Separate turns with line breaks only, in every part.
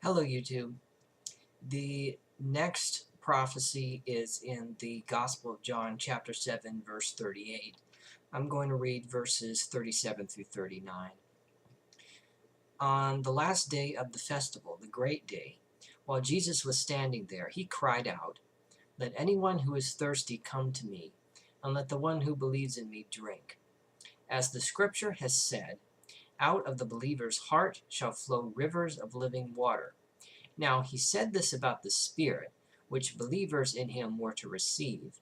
Hello, YouTube. The next prophecy is in the Gospel of John, chapter 7, verse 38. I'm going to read verses 37 through 39. On the last day of the festival, the great day, while Jesus was standing there, he cried out, "Let anyone who is thirsty come to me, and let the one who believes in me drink. As the scripture has said, out of the believer's heart shall flow rivers of living water." Now he said this about the Spirit, which believers in him were to receive.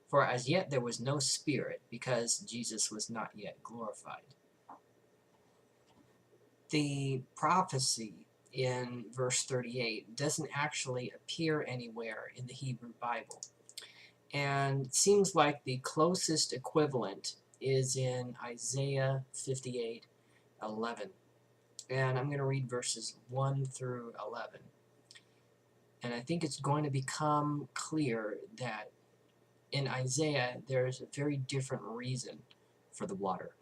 For as yet there was no Spirit, because Jesus was not yet glorified. The prophecy in verse 38 doesn't actually appear anywhere in the Hebrew Bible. And it seems like the closest equivalent is in Isaiah 58:11. And I'm going to read verses 1 through 11. And I think it's going to become clear that in Isaiah, there's a very different reason for the water.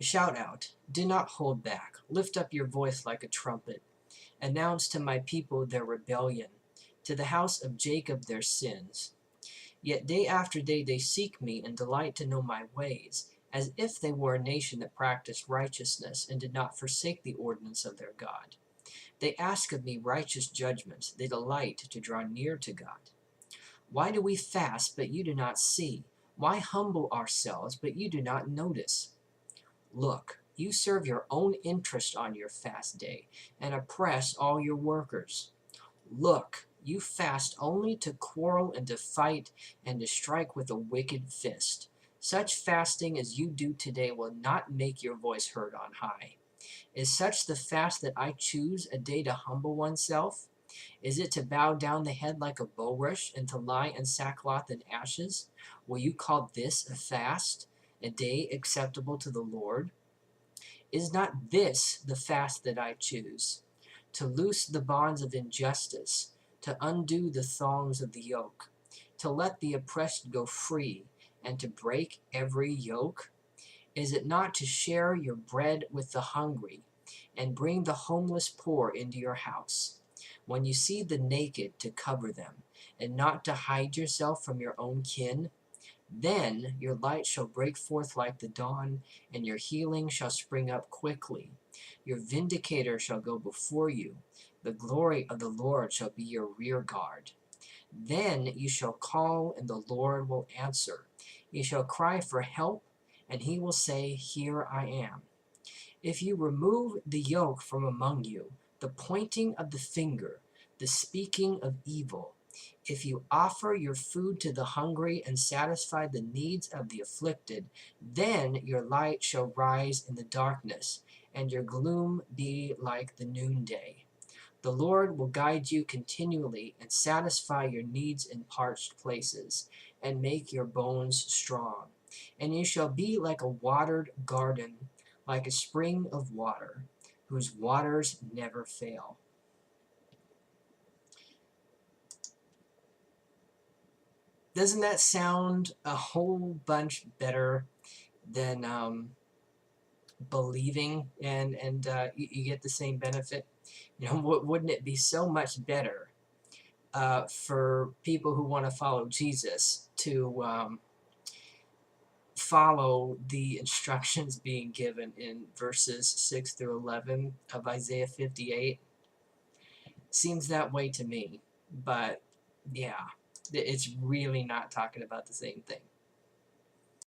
Shout out, do not hold back. Lift up your voice like a trumpet. Announce to my people their rebellion, to the house of Jacob their sins. Yet day after day they seek me and delight to know my ways, as if they were a nation that practiced righteousness and did not forsake the ordinance of their God. They ask of me righteous judgments. They delight to draw near to God. Why do we fast, but you do not see? Why humble ourselves, but you do not notice? Look, you serve your own interest on your fast day, and oppress all your workers. Look, you fast only to quarrel and to fight, and to strike with a wicked fist. Such fasting as you do today will not make your voice heard on high. Is such the fast that I choose, a day to humble oneself? Is it to bow down the head like a bulrush, and to lie in sackcloth and ashes? Will you call this a fast, a day acceptable to the Lord? Is not this the fast that I choose? To loose the bonds of injustice, to undo the thongs of the yoke, to let the oppressed go free, and to break every yoke? Is it not to share your bread with the hungry, and bring the homeless poor into your house? When you see the naked, to cover them, and not to hide yourself from your own kin? Then your light shall break forth like the dawn, and your healing shall spring up quickly. Your vindicator shall go before you. The glory of the Lord shall be your rear guard. Then you shall call, and the Lord will answer. You shall cry for help, and he will say, Here I am. If you remove the yoke from among you, the pointing of the finger, the speaking of evil, if you offer your food to the hungry and satisfy the needs of the afflicted, then your light shall rise in the darkness, and your gloom be like the noonday. The Lord will guide you continually and satisfy your needs in parched places, and make your bones strong. And you shall be like a watered garden, like a spring of water, whose waters never fail. Doesn't that sound a whole bunch better than believing and you get the same benefit? Wouldn't it be so much better for people who want to follow Jesus to follow the instructions being given in verses 6 through 11 of Isaiah 58? Seems that way to me, but yeah, it's really not talking about the same thing.